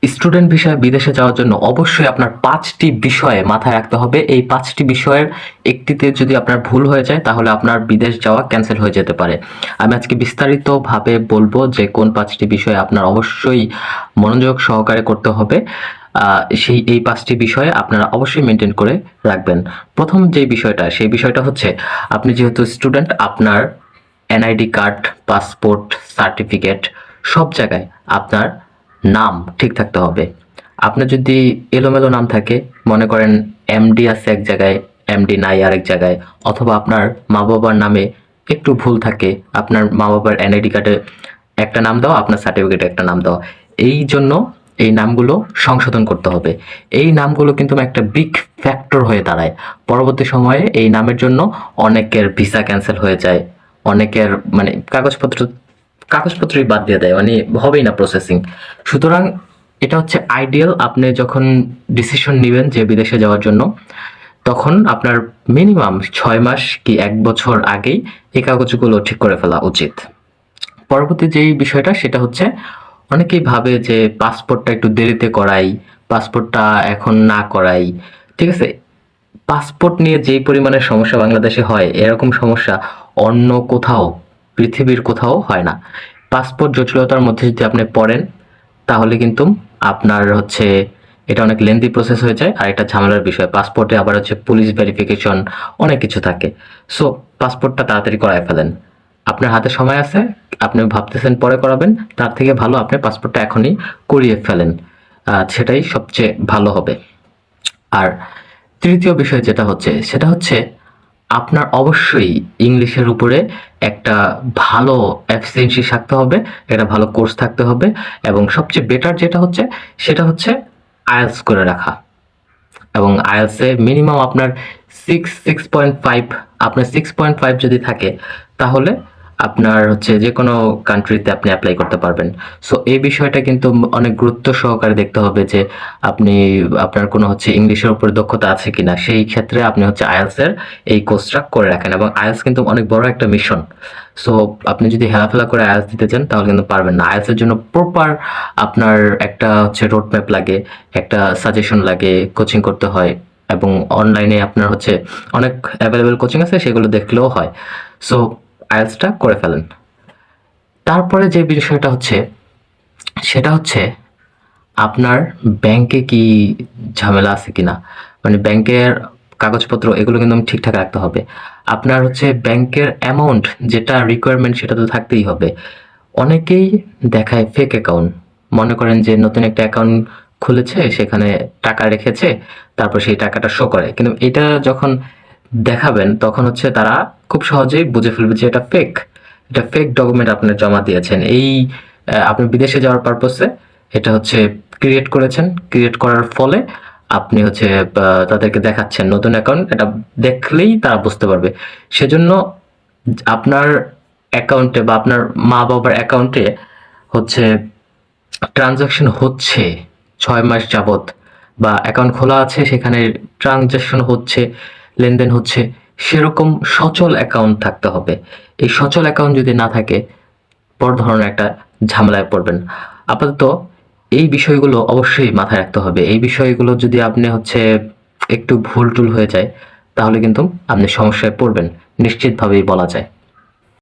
Student ভিসায় বিদেশে যাওয়ার জন্য অবশ্যই আপনার 5টি বিষয়ে মাথায় রাখতে হবে। এই 5টি বিষয়ের একটিতে যদি আপনার ভুল হয়ে যায় তাহলে আপনার বিদেশ যাওয়া ক্যান্সেল হয়ে যেতে পারে। আমি আজকে বিস্তারিতভাবে বলবো যে কোন 5টি বিষয়ে আপনার অবশ্যই মনোযোগ সহকারে করতে হবে। এই 5টি বিষয়ে আপনারা অবশ্যই মেনটেন করে রাখবেন। প্রথম যে বিষয়টা, সেই বিষয়টা হচ্ছে আপনি যেহেতু স্টুডেন্ট, আপনার এনআইডি কার্ড, পাসপোর্ট, সার্টিফিকেট সব জায়গায় আপনার নাম ঠিক থাকতে হবে। আপনার যদি এলোমেলো নাম থাকে, মনে করেন এমডি আছে এক জায়গায়, এমডি নাই আরেক জায়গায়, অথবা আপনার মা বাবার নামে একটু ভুল থাকে, আপনার মা বাবার এনআইডি কার্ডে একটা নাম দাও, আপনার সার্টিফিকেটে একটা নাম দাও, এই জন্য এই নামগুলো সংশোধন করতে হবে। এই নামগুলো কিন্তু একটা বিগ ফ্যাক্টর হয়ে দাঁড়ায়। পরবর্তী সময়ে এই নামের জন্য অনেকের ভিসা ক্যান্সেল হয়ে যায়, অনেকের মানে কাগজপত্রই বাদ দিয়ে দেয়, মানে হবেই না প্রসেসিং। সুতরাং এটা হচ্ছে আইডিয়াল। আপনি যখন ডিসিশন নেবেন যে বিদেশে যাওয়ার জন্য, তখন আপনার মিনিমাম 6 মাস কি 1 বছর আগেই এই কাগজগুলো ঠিক করে ফেলা উচিত। পরবর্তী যেই বিষয়টা সেটা হচ্ছে, অনেকেই ভাবে যে পাসপোর্টটা একটু দেরিতে করাই, পাসপোর্টটা এখন না করাই। ঠিক আছে, পাসপোর্ট নিয়ে যেই পরিমাণে সমস্যা বাংলাদেশে হয়, এরকম সমস্যা অন্য কোথাও, পৃথিবীর কোথাও হয় না। পাসপোর্ট জটিলতার মধ্যে যদি আপনি পড়েন তাহলে কিন্তু আপনার হচ্ছে এটা অনেক লেন্দি প্রসেস হয়ে যায়, আর এটা ঝামেলার বিষয়। পাসপোর্টে আবার হচ্ছে পুলিশ ভেরিফিকেশন, অনেক কিছু থাকে। সো পাসপোর্টটা তাড়াতাড়ি করায় ফেলেন। আপনার হাতে সময় আছে, আপনি ভাবতেছেন পরে করাবেন, তার থেকে ভালো আপনি পাসপোর্টটা এখনই করিয়ে ফেলেন, সেটাই সবচেয়ে ভালো হবে। আর তৃতীয় বিষয় যেটা হচ্ছে সেটা হচ্ছে, আপনার অবশ্যই ইংলিশের উপরে একটা ভালো এফিসিয়েন্সি থাকতে হবে, একটা ভালো কোর্স থাকতে হবে, এবং সবচেয়ে বেটার যেটা হচ্ছে সেটা হচ্ছে আইএলটিএস করে রাখা। এবং আইএলটিএসে মিনিমাম আপনার 6.5, আপনার 6.5 যদি থাকে তাহলে আপনার হচ্ছে যে কোনো কান্ট্রিতে আপনি অ্যাপ্লাই করতে পারবেন। সো এই বিষয়টা কিন্তু অনেক গুরুত্ব সহকারে দেখতে হবে যে আপনি, আপনার কোনো হচ্ছে ইংলিশের উপরে দক্ষতা আছে কিনা। সেই ক্ষেত্রে আপনি হচ্ছে আইএলটিএস এর এই কোর্সটা করে রাখেন, এবং আইএলটিএস কিন্তু অনেক বড় একটা মিশন। সো আপনি যদি হেলাফেলা করে আইএলটিএস দিতে চান তাহলে কিন্তু পারবেন না। আইএলটিএস এর জন্য প্রপার আপনার একটা হচ্ছে রোড ম্যাপ লাগে, একটা সাজেশন লাগে, কোচিং করতে হয়, এবং অনলাইনে আপনার হচ্ছে অনেক অ্যাভেলেবেল কোচিং আছে, সেগুলো দেখলেও হয়। সো আইএলটিএসটা করে ফেলেন। তারপরে যে বিষয়টা হচ্ছে সেটা হচ্ছে, আপনার ব্যাংকে কি ঝামেলা আছে কিনা, মানে ব্যাংকের কাগজপত্র এগুলো কিন্তু ঠিকঠাক রাখতে হবে। আপনার হচ্ছে ব্যাংকের অ্যামাউন্ট যেটা রিকোয়ারমেন্ট সেটা তো থাকতেই হবে। অনেকেই দেখায় ফেক অ্যাকাউন্ট, মনে করেন যে নতুন একটা অ্যাকাউন্ট খুলেছে, সেখানে টাকা রেখেছে, তারপর সেই টাকাটা শো করে, কিন্তু এটা যখন দেখাবেন তখন হচ্ছে তারা খুব সহজেই বুঝে ফেলবে যে এটা ফেক, এটা ফেক ডকুমেন্ট আপনি জমা দিয়েছেন। এই আপনি বিদেশে যাওয়ার পারপসে এটা হচ্ছে ক্রিয়েট করেছেন, ক্রিয়েট করার ফলে আপনি হচ্ছে তাদেরকে দেখাচ্ছেন নতুন অ্যাকাউন্ট, এটা দেখলেই তারা বুঝতে পারবে। সেজন্য আপনার অ্যাকাউন্টে বা আপনার মা বাবার অ্যাকাউন্টে হচ্ছে ট্রানজাকশন হচ্ছে 6 মাস যাবত, বা অ্যাকাউন্ট খোলা আছে সেখানে ট্রানজাকশন হচ্ছে, লেনদেন হচ্ছে, সেরকম সচল অ্যাকাউন্ট থাকতে হবে। এই সচল অ্যাকাউন্ট যদি না থাকে, বড় ধরনের একটা ঝামেলায় পড়বেন। আপাতত এই বিষয়গুলো অবশ্যই মাথায় রাখতে হবে। এই বিষয়গুলো যদি আপনি হচ্ছে একটু ভুল টুল হয়ে যায় তাহলে কিন্তু আপনি সমস্যায় পড়বেন, নিশ্চিতভাবেই বলা যায়।